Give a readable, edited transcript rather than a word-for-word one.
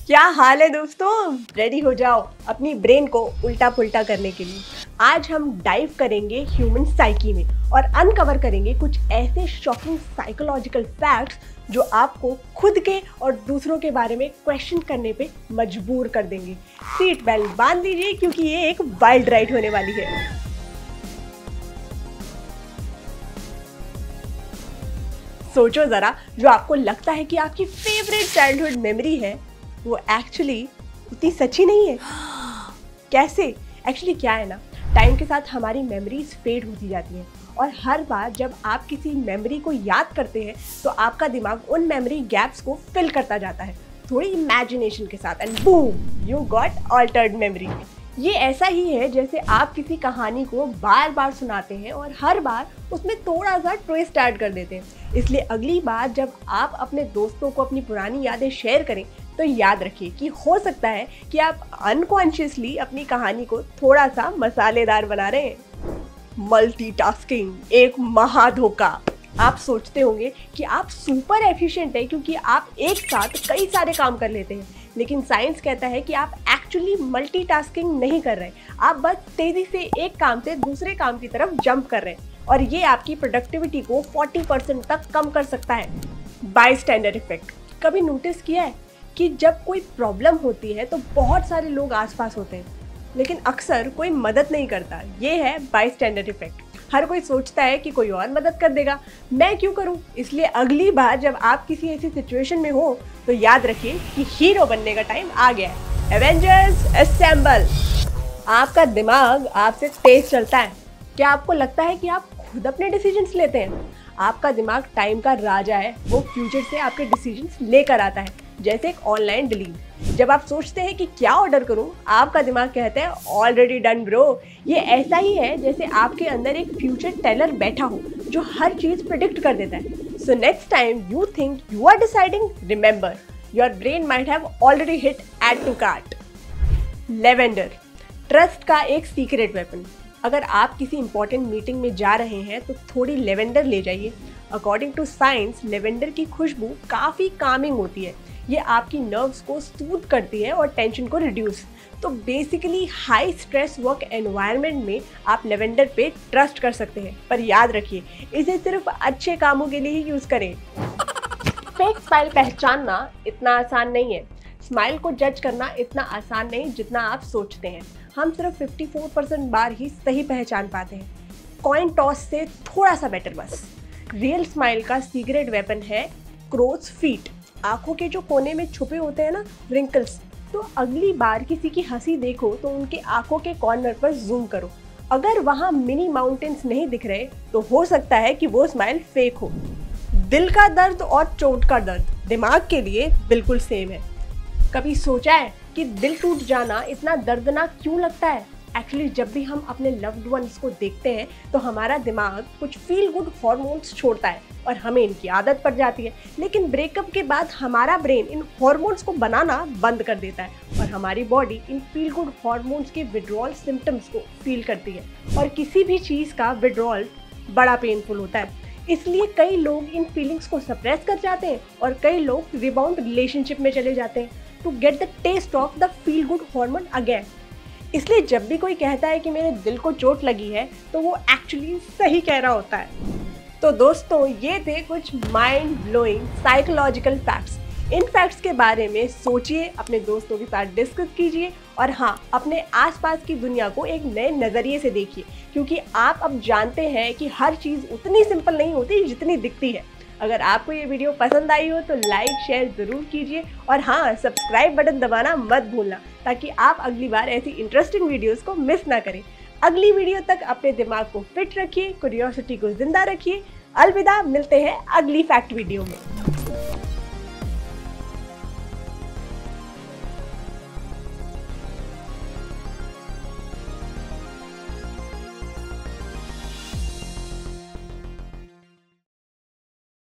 क्या हाल है दोस्तों, रेडी हो जाओ अपनी ब्रेन को उल्टा पुल्टा करने के लिए। आज हम डाइव करेंगे ह्यूमन साइकी में और अनकवर करेंगे कुछ ऐसे शॉकिंग साइकोलॉजिकल फैक्ट्स जो आपको खुद के और दूसरों के बारे में क्वेश्चन करने पे मजबूर कर देंगे। सीट बेल्ट बांध लीजिए क्योंकि ये एक वाइल्ड राइड होने वाली है। सोचो जरा, जो आपको लगता है कि आपकी फेवरेट चाइल्डहुड मेमोरी है वो एक्चुअली उतनी सच्ची नहीं है। कैसे? एक्चुअली क्या है ना, टाइम के साथ हमारी मेमोरीज फेड होती जाती हैं और हर बार जब आप किसी मेमोरी को याद करते हैं तो आपका दिमाग उन मेमोरी गैप्स को फिल करता जाता है थोड़ी इमेजिनेशन के साथ, and boom, you got Altered memory. ये ऐसा ही है जैसे आप किसी कहानी को बार बार सुनाते हैं और हर बार उसमें थोड़ा सा ट्विस्ट ऐड कर देते हैं। इसलिए अगली बार जब आप अपने दोस्तों को अपनी पुरानी यादें शेयर करें तो याद रखिए कि हो सकता है कि आप अनकॉन्शियसली अपनी कहानी को थोड़ा सा मसालेदार बना रहे हैं। मल्टीटास्किंग एक महाधोखा। आप सोचते होंगे कि आप सुपर एफिशिएंट हैं क्योंकि आप एक साथ कई सारे काम कर लेते हैं, लेकिन साइंस कहता है कि आप एक्चुअली मल्टीटास्किंग नहीं कर रहे, आप बस तेजी से एक काम से दूसरे काम की तरफ जंप कर रहे हैं और ये आपकी प्रोडक्टिविटी को 40% तक कम कर सकता है। बायस्टैंडर इफेक्ट। कभी नोटिस किया है कि जब कोई प्रॉब्लम होती है तो बहुत सारे लोग आसपास होते हैं लेकिन अक्सर कोई मदद नहीं करता। ये है बायस्टैंडर इफेक्ट। हर कोई सोचता है कि कोई और मदद कर देगा, मैं क्यों करूं। इसलिए अगली बार जब आप किसी ऐसी सिचुएशन में हो तो याद रखिए कि हीरो बनने का टाइम आ गया है। Avengers assemble. आपका दिमाग आपसे तेज चलता है। क्या आपको लगता है कि आप खुद अपने डिसीजंस लेते हैं? आपका दिमाग टाइम का राजा है, वो फ्यूचर से आपके डिसीजंस लेकर आता है, जैसे एक ऑनलाइन डिलीवरी। जब आप सोचते हैं कि क्या ऑर्डर करूं, आपका दिमाग कहता है ऑलरेडी डन ब्रो। ये ऐसा ही है जैसे आपके अंदर एक फ्यूचर टेलर बैठा हो जो हर चीज प्रिडिक्ट कर देता है। So next time you think you are deciding, remember your brain might have already hit add to cart. Lavender, trust का एक सीक्रेट वेपन। अगर आप किसी इंपॉर्टेंट मीटिंग में जा रहे हैं तो थोड़ी लेवेंडर ले जाइए। अकॉर्डिंग टू साइंस, लेवेंडर की खुशबू काफ़ी कामिंग होती है। ये आपकी नर्व्स को सूद करती है और टेंशन को रिड्यूस। तो basically high stress work environment में आप लेवेंडर पे ट्रस्ट कर सकते हैं, पर याद रखिए इसे सिर्फ अच्छे कामों के लिए ही यूज़ करें। फेक स्माइल पहचानना इतना आसान नहीं है। स्माइल को जज करना इतना आसान नहीं जितना आप सोचते हैं। हम सिर्फ 54% बार ही सही पहचान पाते हैं। कॉइन टॉस से थोड़ा सा बेटर बस। रियल स्माइल का सीक्रेट वेपन है क्रोज फीट। आंखों के जो कोने में छुपे होते हैं ना रिंकल्स, तो अगली बार किसी की हंसी देखो तो उनके आंखों के कॉर्नर पर जूम करो। अगर वहाँ मिनी माउंटेन्स नहीं दिख रहे तो हो सकता है कि वो स्माइल फेक हो। दिल का दर्द और चोट का दर्द दिमाग के लिए बिल्कुल सेम है। कभी सोचा है कि दिल टूट जाना इतना दर्दनाक क्यों लगता है? एक्चुअली जब भी हम अपने लव्ड वंस को देखते हैं तो हमारा दिमाग कुछ फील गुड हार्मोन्स छोड़ता है और हमें इनकी आदत पड़ जाती है, लेकिन ब्रेकअप के बाद हमारा ब्रेन इन हार्मोन्स को बनाना बंद कर देता है और हमारी body in feel good hormones के विड्रॉल सिम्टम्स को फील करती है और किसी भी चीज़ का विड्रॉल बड़ा पेनफुल होता है। इसलिए कई लोग इन फीलिंग्स को सप्रेस कर जाते हैं और कई लोग रिबाउंड रिलेशनशिप में चले जाते हैं to get the taste of the feel good hormone again. इसलिए जब भी कोई कहता है कि मेरे दिल को चोट लगी है तो वो एक्चुअली सही कह रहा होता है। तो दोस्तों, ये थे कुछ माइंड ब्लोइंग साइकोलॉजिकल फैक्ट्स। इन फैक्ट्स के बारे में सोचिए, अपने दोस्तों के साथ डिस्कस कीजिए और हाँ, अपने आसपास की दुनिया को एक नए नज़रिए से देखिए, क्योंकि आप अब जानते हैं कि हर चीज़ उतनी सिंपल नहीं होती जितनी दिखती है। अगर आपको ये वीडियो पसंद आई हो तो लाइक शेयर ज़रूर कीजिए और हाँ, सब्सक्राइब बटन दबाना मत भूलना ताकि आप अगली बार ऐसी इंटरेस्टिंग वीडियोस को मिस ना करें। अगली वीडियो तक अपने दिमाग को फिट रखिए, क्यूरियोसिटी को जिंदा रखिए। अलविदा, मिलते हैं अगली फैक्ट वीडियो में।